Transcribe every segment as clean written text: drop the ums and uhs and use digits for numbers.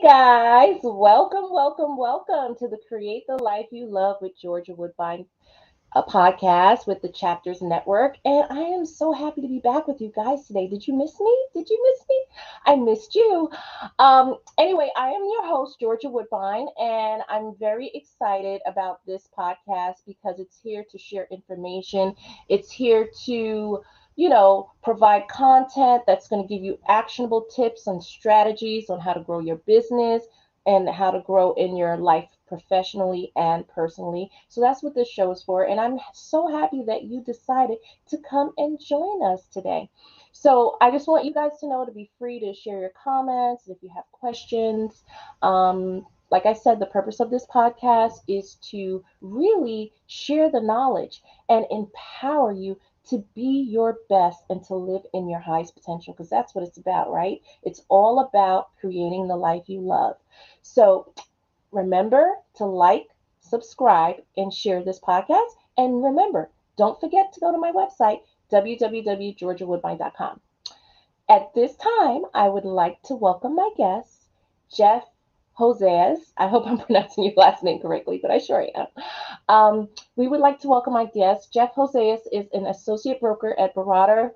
guys, welcome to the Create the Life You Love with Georgia Woodbine, a podcast with the Chapters Network. And I am so happy to be back with you guys today. Did you miss me? Did you miss me? I missed you. Anyway, I am your host, Georgia Woodbine, and I'm very excited about this podcast because it's here to share information. It's here to provide content that's going to give you actionable tips and strategies on how to grow your business and how to grow in your life professionally and personally. So that's what this show is for. And I'm so happy that you decided to come and join us today. So I just want you guys to know to be free to share your comments if you have questions. Like I said, the purpose of this podcast is to really share the knowledge and empower you to be your best and to live in your highest potential because that's what it's about, right? It's all about creating the life you love. So remember to like, subscribe, and share this podcast. And remember, don't forget to go to my website, www.georgiawoodbine.com. At this time, I would like to welcome my guest, Jeff Hozias. I hope I'm pronouncing your last name correctly, but I sure am. We would like to welcome my guest. Jeff Hozias is an associate broker at Barada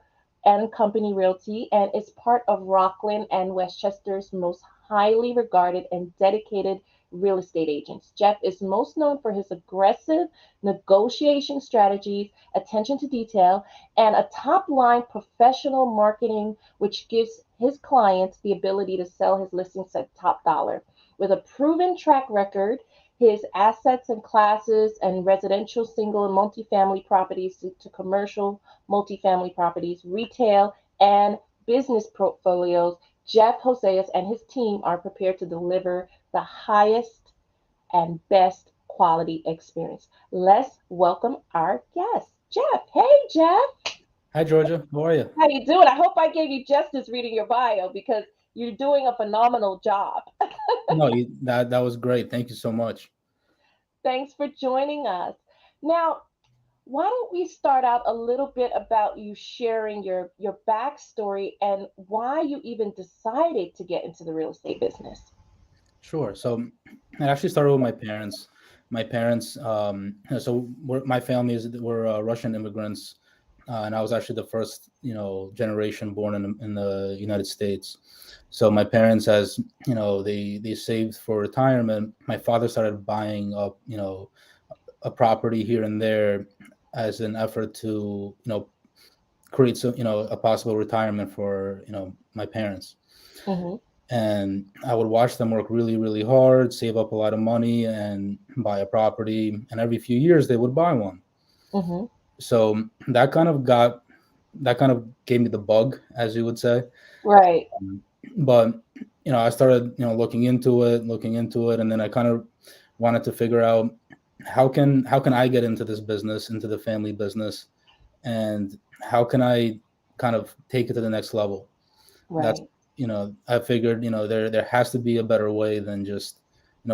and Company Realty and is part of Rockland and Westchester's most highly regarded and dedicated real estate agents. Jeff is most known for his aggressive negotiation strategies, attention to detail, and a top line professional marketing, which gives his clients the ability to sell his listings at top dollar. With a proven track record, his assets and classes and residential single and multifamily properties to commercial multifamily properties, retail, and business portfolios, Jeff Hozias and his team are prepared to deliver the highest and best quality experience. Let's welcome our guest, Jeff. Hey, Jeff. Hi, Georgia. How are you? How you doing? I hope I gave you justice reading your bio because you're doing a phenomenal job. No, that was great. Thank you so much. Thanks for joining us. Now, why don't we start out a little bit about you sharing your backstory and why you even decided to get into the real estate business? Sure. So, it actually started with my parents. My parents, my family we're Russian immigrants, and I was actually the first, generation born in the United States. So my parents, as they saved for retirement. My father started buying up, a property here and there as an effort to, create some, a possible retirement for, my parents. Mm-hmm. And I would watch them work really, really hard, save up a lot of money, and buy a property. And every few years, they would buy one. Mm-hmm. So that kind of gave me the bug, as you would say. Right. But I started looking into it, and then I kind of wanted to figure out how can I get into this business, into the family business, and how can I kind of take it to the next level. That's Right. I figured there has to be a better way than just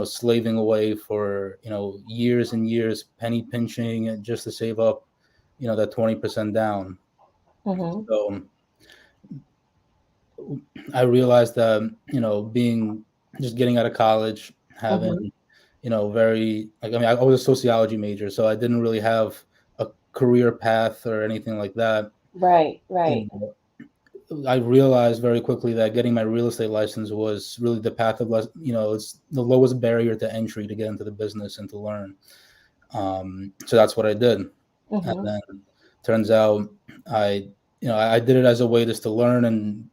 slaving away for years and years, penny pinching just to save up that 20% down. Mm-hmm. So I realized that being just getting out of college, Mm-hmm. having very, like, I mean, I was a sociology major, so I didn't really have a career path or anything like that. Right. You Right. know, I realized very quickly that getting my real estate license was really the path of less, it's the lowest barrier to entry to get into the business and to learn. So that's what I did. And Mm-hmm. then turns out I, I did it as a way just to learn and,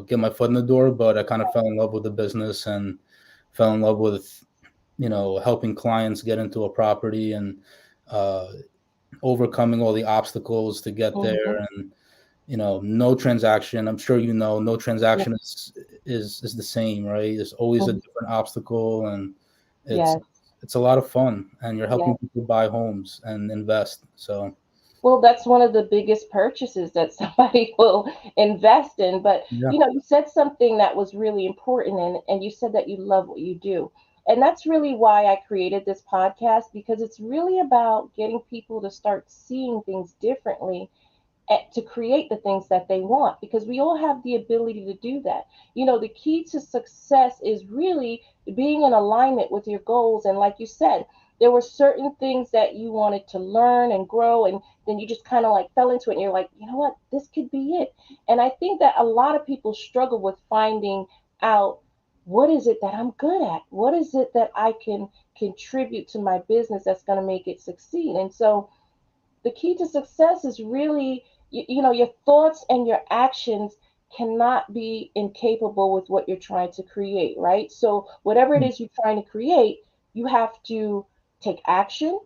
get my foot in the door, but I kind of fell in love with the business and fell in love with, helping clients get into a property and, uh, overcoming all the obstacles to get Mm-hmm. there. And no transaction, I'm sure no Yeah. transaction is the same, right? There's always a Mhm. different obstacle, and it's Yes. it's a lot of fun, and you're helping Yes. people buy homes and invest. So Well, that's one of the biggest purchases that somebody will invest in. But yeah. you said something that was really important, and you said that you love what you do. And that's really why I created this podcast because it's really about getting people to start seeing things differently to create the things that they want, because we all have the ability to do that. The key to success is really being in alignment with your goals. And like you said, there were certain things that you wanted to learn and grow, and then you just kind of like fell into it and you're like, you know what, this could be it. And I think that a lot of people struggle with finding out, what is it that I'm good at? What is it that I can contribute to my business that's going to make it succeed? And so the key to success is really, your thoughts and your actions cannot be incapable with what you're trying to create, right? So whatever it is you're trying to create, you have to take action.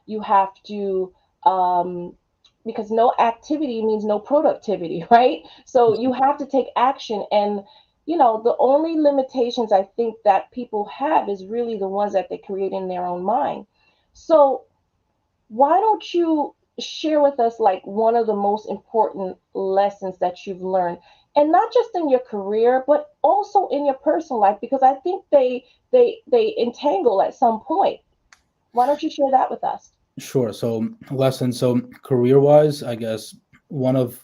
You have to, um, because no activity means no productivity, right? So you have to take action. And the only limitations I think that people have is really the ones that they create in their own mind. So why don't you share with us like one of the most important lessons that you've learned, and not just in your career but also in your personal life, because I think they entangle at some point. Why don't you share that with us? Sure. So lessons. So career wise, I guess one of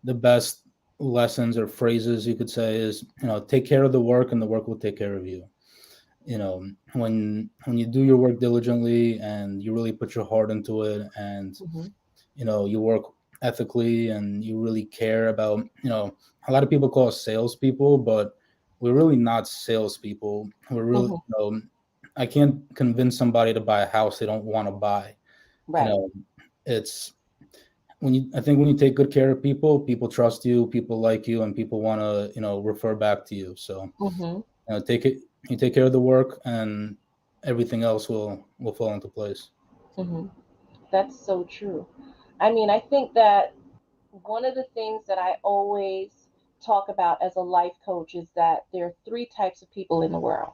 the best lessons or phrases you could say is, take care of the work and the work will take care of you. When you do your work diligently and you really put your heart into it, and Mm-hmm. you work ethically and you really care about, a lot of people call us salespeople, but we're really not salespeople. We're really, Mm-hmm. I can't convince somebody to buy a house they don't want to buy. you Right. know it's I think when you take good care of people, people trust you, people like you, and people want to, refer back to you. So, Mm-hmm. take it, you take care of the work, and everything else will fall into place. Mm-hmm. That's so true. I mean, I think that one of the things that I always talk about as a life coach is that there are three types of people in the world,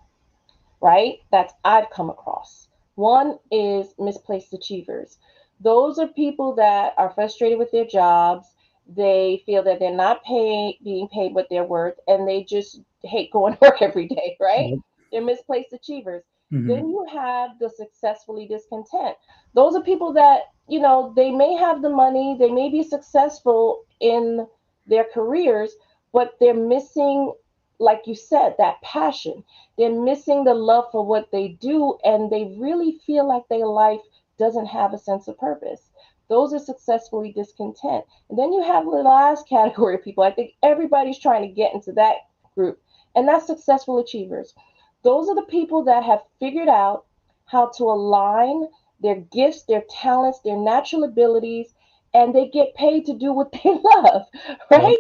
right? That I've come across. One is misplaced achievers. Those are people that are frustrated with their jobs. They feel that they're not being paid what they're worth, and they just hate going to work every day, right? Yep. They're misplaced achievers. Then Hmm. you have the successfully discontent. Those are people that, they may have the money, they may be successful in their careers, but they're missing, like you said, that passion. They're missing the love for what they do, and they really feel like their life doesn't have a sense of purpose. Those are successfully discontent. And then you have the last category of people. I think everybody's trying to get into that group, and that's successful achievers. Those are the people that have figured out how to align their gifts, their talents, their natural abilities, and they get paid to do what they love, Yep. right?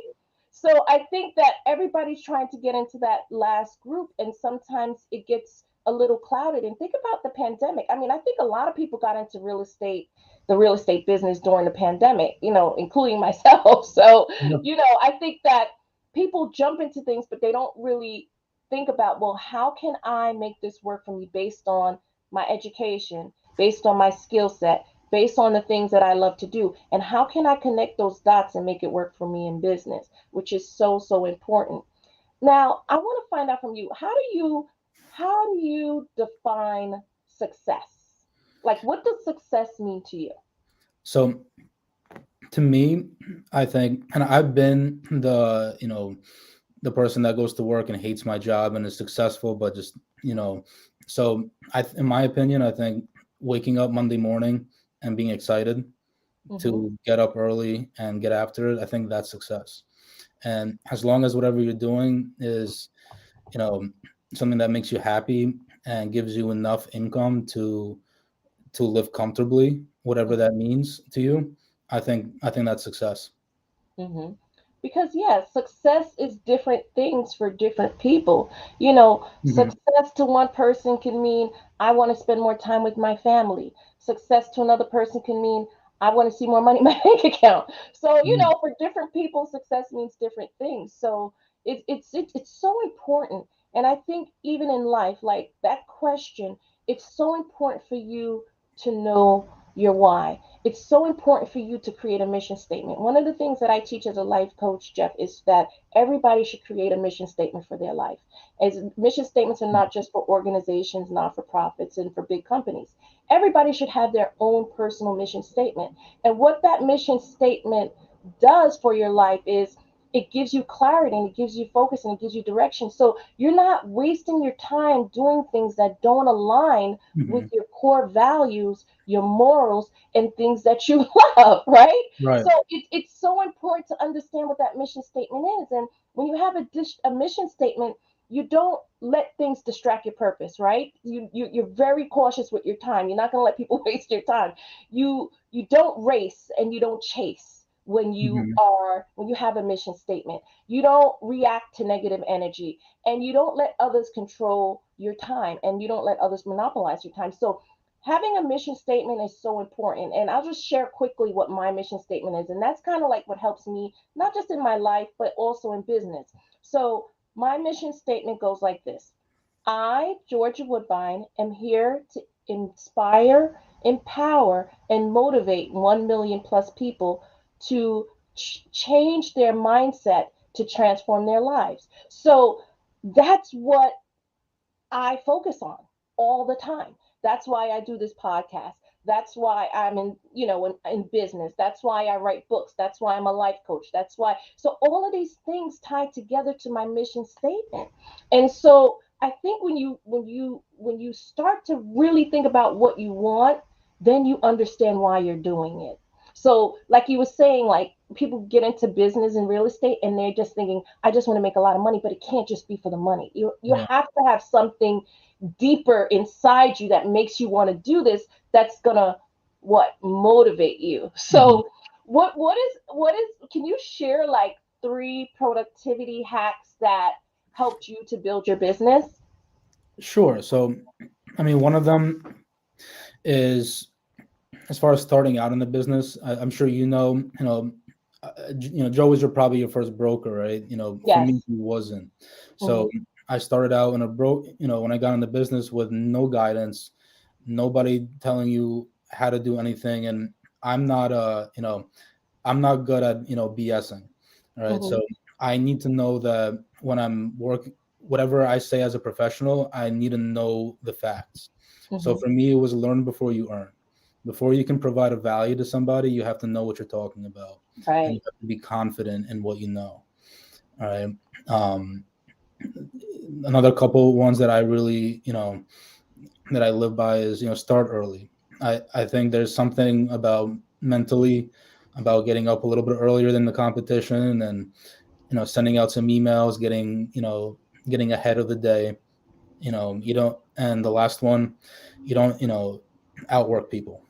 So I think that everybody's trying to get into that last group, and sometimes it gets a little clouded. And think about the pandemic. I mean, I think a lot of people got into the real estate business during the pandemic, including myself. So, Yep. I think that people jump into things, but they don't really think about, well, how can I make this work for me based on my education, based on my skill set, based on the things that I love to do, and how can I connect those dots and make it work for me in business, which is so so important. Now, I want to find out from you, how do you define success? Like, what does success mean to you? So to me, I think, and I've been the person that goes to work and hates my job and is successful, but just, so in my opinion, I think waking up Monday morning and being excited Mm-hmm. to get up early and get after it, I think that's success. And as long as whatever you're doing is, you know, something that makes you happy and gives you enough income to live comfortably, whatever that means to you, I think that's success. Mm-hmm. Because, yeah, success is different things for different people. Hmm. Success to one person can mean I want to spend more time with my family. Success to another person can mean I want to see more money in my bank account. So, for different people, success means different things. So it's so important. And I think even in life, like that question, it's so important for you to know your why. It's so important for you to create a mission statement. One of the things that I teach as a life coach, Jeff, is that everybody should create a mission statement for their life. As mission statements are not just for organizations, not for profits, and for big companies. Everybody should have their own personal mission statement. And what that mission statement does for your life is it gives you clarity and it gives you focus and it gives you direction. So you're not wasting your time doing things that don't align with Hmm. your core values, your morals, and things that you love, right? Right. So it's so important to understand what that mission statement is. And when you have a mission statement, you don't let things distract your purpose, right? You're very cautious with your time. You're not going to let people waste your time. You don't race and you don't chase Hmm. when you have a mission statement. You don't react to negative energy, and you don't let others control your time, and you don't let others monopolize your time. So having a mission statement is so important. And I'll just share quickly what my mission statement is, and that's kind of like what helps me not just in my life but also in business. So my mission statement goes like this: I, Georgia Woodbine, am here to inspire, empower, and motivate 1 million plus people to change their mindset to transform their lives. So that's what I focus on all the time. That's why I do this podcast. That's why I'm in business. That's why I write books. That's why I'm a life coach. That's why. So all of these things tie together to my mission statement. And so I think when you start to really think about what you want, then you understand why you're doing it. So like you were saying, like people get into business and real estate and they're just thinking, I just want to make a lot of money, but it can't just be for the money. You Right. have to have something deeper inside you that makes you want to do this, that's gonna what motivate you. Hmm. So what is can you share like three productivity hacks that helped you to build your business? Sure. So, I mean, one of them is as far as starting out in the business. I'm sure Joe was probably your first broker, right? For me, Yes. he wasn't. So Hmm. I started out in a when I got into business with no guidance, nobody telling you how to do anything, and I'm not I'm not good at BSing. All right, Hmm. so I need to know that when I'm working, whatever I say as a professional, I need to know the facts. So Hmm. for me, it was learn before you earn. Before you can provide a value to somebody, you have to know what you're talking about, and you Right. have to be confident in what you know. All right. Um, Another couple ones that I really, that I live by is, start early. I think there's something about mentally about getting up a little bit earlier than the competition and, sending out some emails, getting ahead of the day. You don't, and the last one, you don't, outwork people.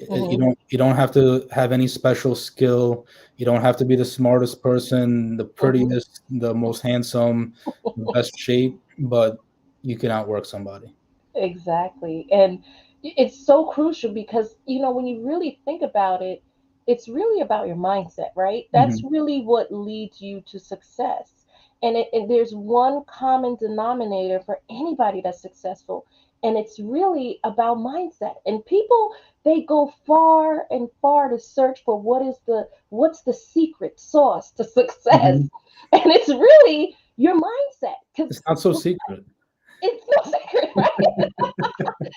Hmm. You don't have to have any special skill. You don't have to be the smartest person, the Hmm. prettiest, the most handsome, the best shape, but you can outwork somebody. Exactly. And it's so crucial because, when you really think about it, it's really about your mindset, right? That's Hmm. really what leads you to success. And there's one common denominator for anybody that's successful, and it's really about mindset. And people, they go far and far to search for what's the secret sauce to success. Hmm. And it's really your mindset because It's not so secret. it's no secret, right?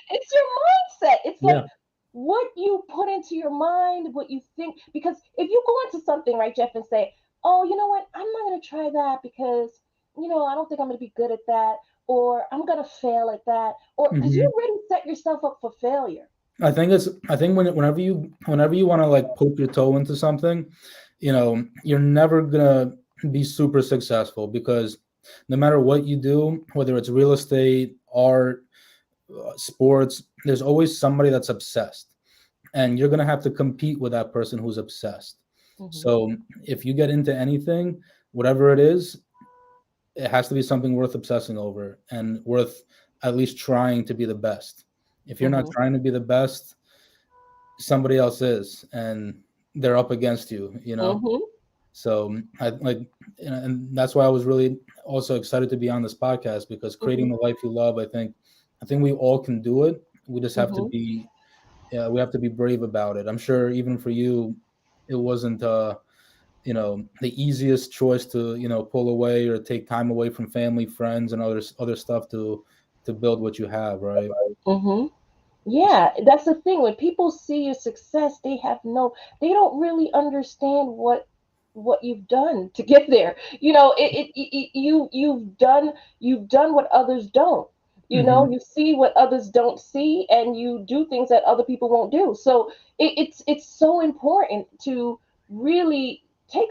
It's your mindset. It's like Yeah. what you put into your mind, what you think. Because if you go into something, right, Jeff, and say, oh, you know what, I'm not going to try that because, I don't think I'm going to be good at that, or I'm going to fail at that, or because you Hmm. already set yourself up for failure. I think whenever you want to like poke your toe into something, you're never gonna be super successful because no matter what you do, whether it's real estate, art, sports, there's always somebody that's obsessed, and you're gonna have to compete with that person who's obsessed. Hmm. So if you get into anything, whatever it is, it has to be something worth obsessing over and worth at least trying to be the best. If you're not Hmm. trying to be the best, somebody else is, and they're up against you. Hmm. So I like, and that's why I was really also excited to be on this podcast because creating Hmm. the life you love, I think we all can do it. We just have to Hmm. be, yeah, we have to be brave about it. I'm sure even for you, it wasn't, the easiest choice to, pull away or take time away from family, friends, and other stuff to build what you have, right? Hmm. Yeah, that's the thing. When people see your success, they don't really understand what you've done to get there. You've done what others don't. Hmm. You see what others don't see, and you do things that other people won't do. So it's so important to really take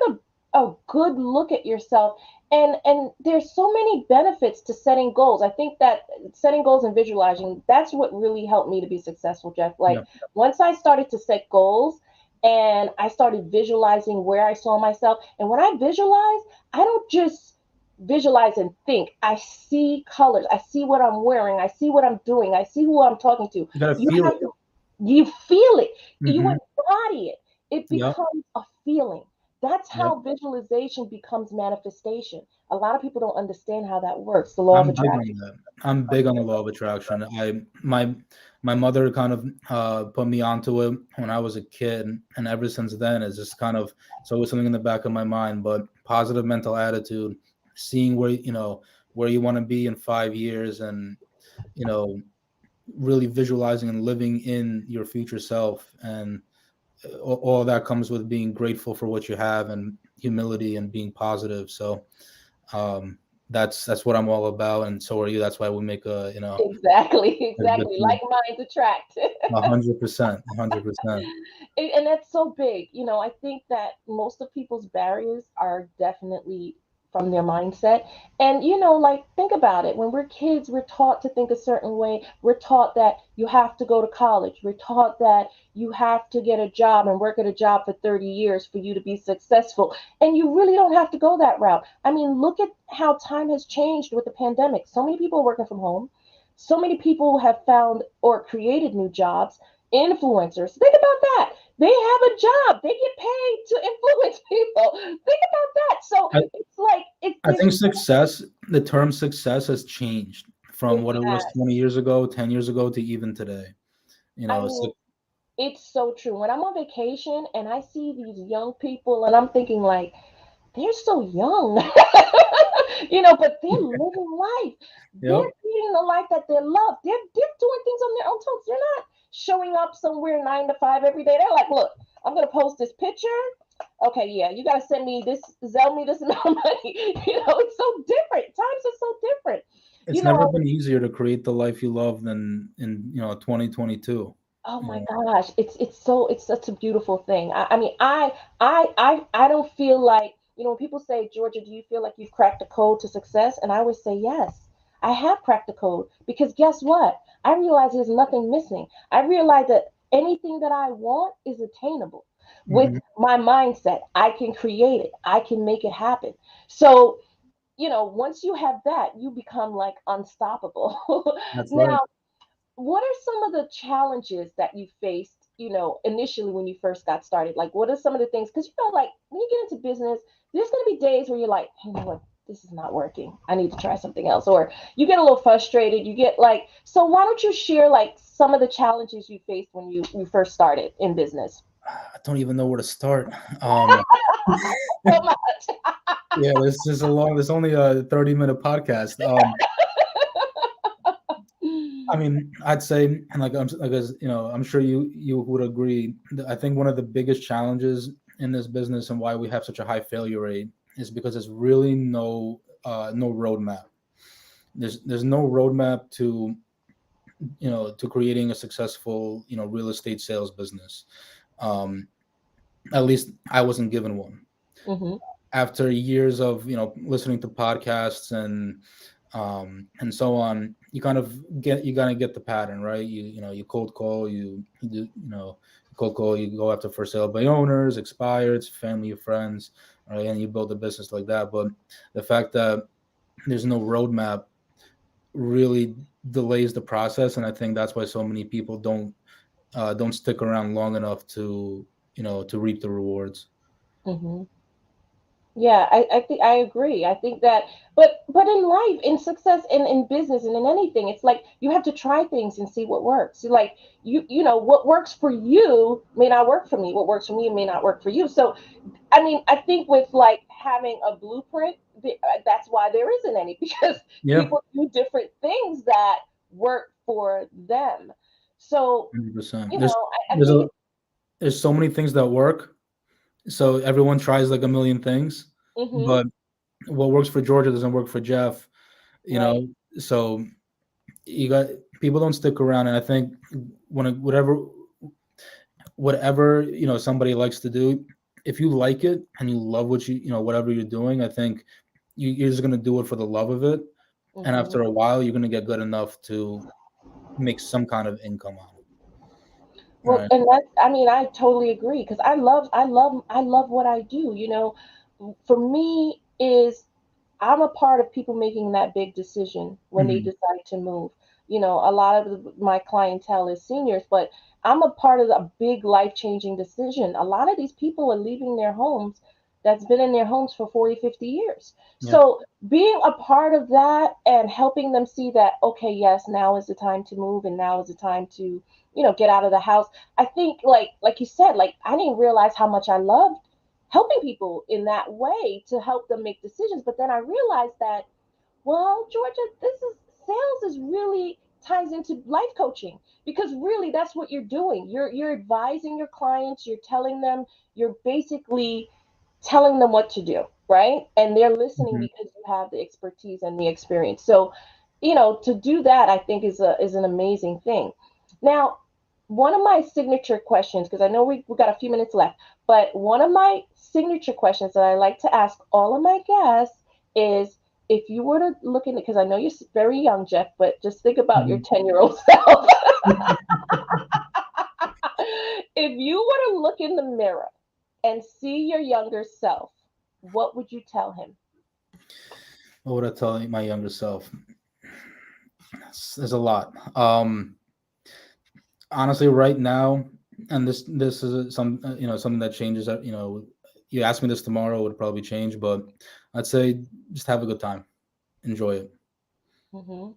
a good look at yourself. And there's so many benefits to setting goals. I think that setting goals and visualizing, that's what really helped me to be successful, Jeff. Like, Yeah. once I started to set goals and I started visualizing where I saw myself. And when I visualize, I don't just visualize and think. I see colors. I see what I'm wearing. I see what I'm doing. I see who I'm talking to. You gotta You feel have it. to, you feel it. You Hmm. embody it. It Yep. becomes a feeling. That's Yep. how visualization becomes manifestation. A lot of people don't understand how that works, the law of I'm big on attraction. that. I'm big on the law of attraction. My mother kind of put me onto it when I was a kid, and ever since then, it's just kind of, it's always something in the back of my mind. But positive mental attitude, seeing where you want to be in 5 years, and you know really visualizing and living in your future self, and all that comes with being grateful for what you have, and humility, and being positive. So um, that's what I'm all about, and so are you. That's why we make Exactly, a good exactly. Like team. minds attract. 100%, 100%. And that's so big. I think that most of people's barriers are definitely from their mindset. And like, think about it. When we're kids, we're taught to think a certain way. We're taught that you have to go to college. We're taught that you have to get a job and work at a job for 30 years for you to be successful. And you really don't have to go that route. I mean, look at how time has changed with the pandemic. So many people are working from home. So many people have found or created new jobs. Influencers, think about that. They have a job. They get paid to influence people. Think about that. So I, it's like I there's think the term success has changed from it what it was has. 20 years ago, 10 years ago, to even today. I So mean, it's so true. When I'm on vacation and I see these young people, and I'm thinking like, they're so young, but they're living life. yep. They're creating a life that they love. They're doing things on their own terms. They're not showing up somewhere 9 to 5 every day. They're like, look, I'm gonna post this picture. Okay, yeah, you gotta send me this, sell me this amount of money. It's so different. Times are so different. You It's never know, been easier to create the life you love than in 2022. Oh You my know, gosh, it's such a beautiful thing. I mean, I don't feel like, when people say, Georgia, do you feel like you've cracked the code to success? And I always say yes. I have cracked the code, because guess what? I realize there's nothing missing. I realize that anything that I want is attainable with hmm. my mindset. I can create it. I can make it happen. So, once you have that, you become like unstoppable. That's right. Now, what are some of the challenges that you faced, initially when you first got started? Like, what are some of the things? Because, like, when you get into business, there's going to be days where you're like, you know what, this is not working. I need to try something else. Or you get a little frustrated. You get like, so why don't you share like some of the challenges you faced when you first started in business? I don't even know where to start. Um, So much. yeah, this is This is only a 30-minute podcast. I mean, I'd say, and like, like, as I'm sure you would agree. I think one of the biggest challenges in this business, and why we have such a high failure rate, is because there's really no roadmap. There's no roadmap to to creating a successful real estate sales business. Um, at least I wasn't given one. Hmm. After years of listening to podcasts and so on, you kind of get the pattern, right? You cold call, you do cold call, you go after for sale by owners, expireds, family, friends, right? And you build a business like that. But the fact that there's no roadmap really delays the process, and I think that's why so many people don't stick around long enough to to reap the rewards. Hmm. Yeah, I think I agree. I think that, but in life, in success, in business, and in anything, it's like you have to try things and see what works. So like what works for you may not work for me. What works for me may not work for you. So I mean, I think with like having a blueprint, that's why there isn't any, because Yeah, people do different things that work for them. So 100%. I There's think a there's so many things that work, So everyone tries like a million things, Mm-hmm. but what works for Georgia doesn't work for Jeff. You Right. know, so you got people don't stick around, and I think whatever somebody likes to do, if you like it and you love whatever you're doing, I think you're just gonna do it for the love of it, and Mm-hmm. after a while, you're gonna get good enough to make some kind of income on it, Well, right? and that, I mean, I totally agree because I love what I do. For me is I'm a part of people making that big decision when they Hmm. decide to move. A lot of my clientele is seniors, but I'm a part of a big life changing decision. A lot of these people are leaving their homes that's been in their homes for 40, 50 years. Yep. So being a part of that and helping them see that, okay, yes, now is the time to move and now is the time to, get out of the house. I think like you said, like I didn't realize how much I loved helping people in that way to help them make decisions. But then I realized that, well, Georgia, this is sales is really ties into life coaching because really that's what you're doing. You're advising your clients, you're telling them, you're basically telling them what to do, right? And they're listening Hmm. because you have the expertise and the experience. So, to do that I think is an amazing thing. Now, one of my signature questions, because I know we got a few minutes left, but one of my signature questions that I like to ask all of my guests is if you were to look in, because I know you're very young, Jeff, but just think about your Hmm. 10-year-old self. If you were to look in the mirror and see your younger self, what would you tell him? What would I tell my younger self? There's a lot. Honestly, right now, and this is something that changes. You ask me this tomorrow, it would probably change, but I'd say just have a good time, enjoy it, Hmm.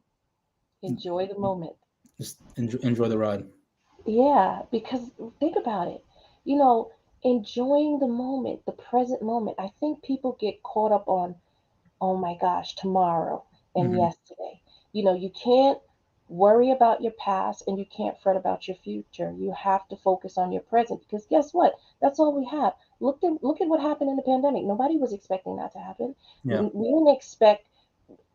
Enjoy the moment. just enjoy the ride. Yeah, because think about it. You know, enjoying the moment, the present moment. I think people get caught up on, oh my gosh, tomorrow and Hmm. yesterday. You can't worry about your past and you can't fret about your future. You have to focus on your present because guess what? That's all we have. Look at what happened in the pandemic. Nobody was expecting that to happen. Yeah, We didn't expect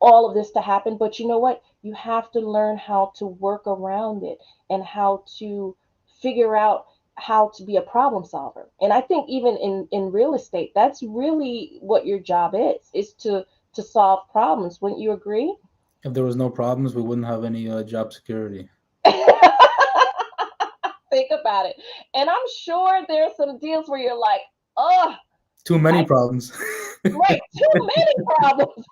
all of this to happen, but you know what? You have to learn how to work around it and how to figure out how to be a problem solver. And I think even in real estate, that's really what your job is to solve problems. Wouldn't you agree? if there was no problems, we wouldn't have any job security. Think about it. And I'm sure there's some deals where you're like, oh, Too many I problems. right, too many problems.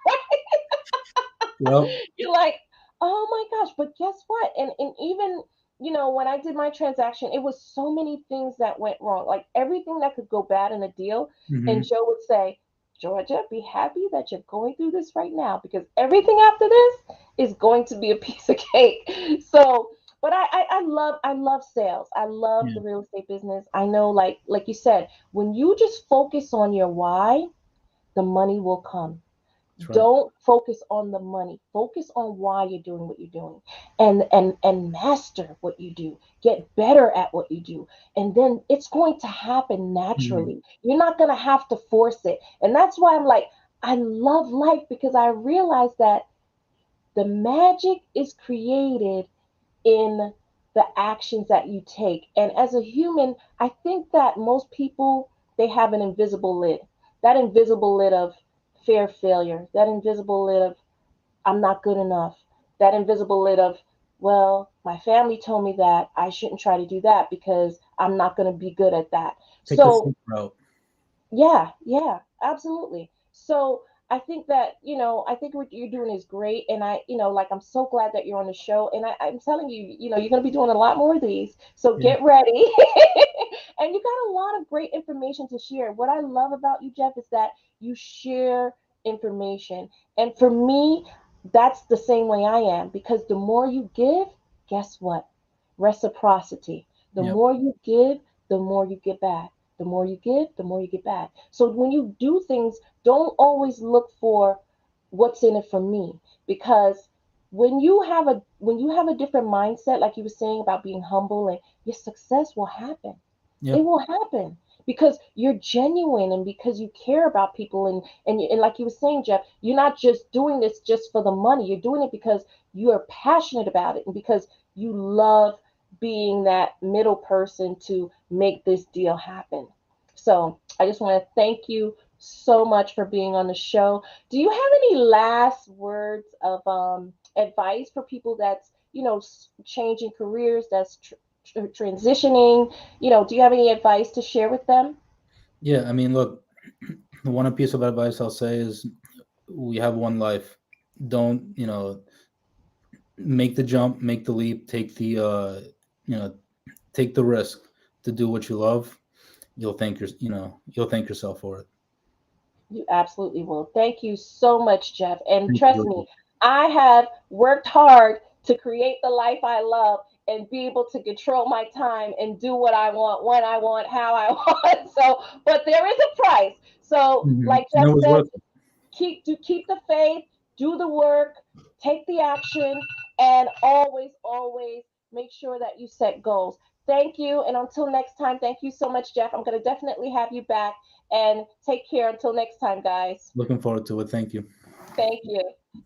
Yep. You're like, oh my gosh, but guess what? And even, when I did my transaction, it was so many things that went wrong. Like everything that could go bad in a deal. And Hmm. Joe would say, Georgia, be happy that you're going through this right now because everything after this is going to be a piece of cake. So, but I love sales. I love Yeah, the real estate business. I know, like you said, when you just focus on your why, the money will come. that's right. Don't focus on the money. Focus on why you're doing what you're doing, and master what you do. Get better at what you do, and then it's going to happen Hmm. naturally. You're not going to have to force it. And that's why I'm like, I love life because I realize that the magic is created in the actions that you take. And as a human, I think that most people, they have an invisible lid. That invisible lid of fear of failure, that invisible lid of I'm not good enough, that invisible lid of, well, my family told me that I shouldn't try to do that because I'm not going to be good at that. Take the So safe route. yeah, yeah, absolutely. So I think what you're doing is great. And like, I'm so glad that you're on the show. And I'm telling you, you're going to be doing a lot more of these. So Yeah. get ready. And you got a lot of great information to share. What I love about you, Jeff, is that you share information. And for me, that's the same way I am because the more you give, guess what? Reciprocity. The Yep. more you give, the more you get back. The more you give, the more you get back. So when you do things, don't always look for what's in it for me because when you have a different mindset, like you were saying about being humble, and your success will happen. Yep. It will happen because you're genuine and because you care about people, and like you were saying, Jeff, you're not just doing this just for the money. You're doing it because you are passionate about it and because you love being that middle person to make this deal happen. So I just want to thank you so much for being on the show. Do you have any last words of advice for people that's, changing careers, that's transitioning? Do you have any advice to share with them? Yeah, I mean, look, the one piece of advice I'll say is we have one life. Don't, make the jump, make the leap, take the you know, take the risk to do what you love. You'll thank yourself for it. You absolutely will. Thank you so much, Jeff. And Thank you, trust Georgia. me, I have worked hard to create the life I love and be able to control my time and do what I want, when I want, how I want. So, but there is a price. So, like And Jeff it was said, worth it. keep the faith, do the work, take the action, and always make sure that you set goals. Thank you, and until next time, thank you so much, Jeff. I'm going to definitely have you back, and take care until next time, guys. Looking forward to it. Thank you. Thank you.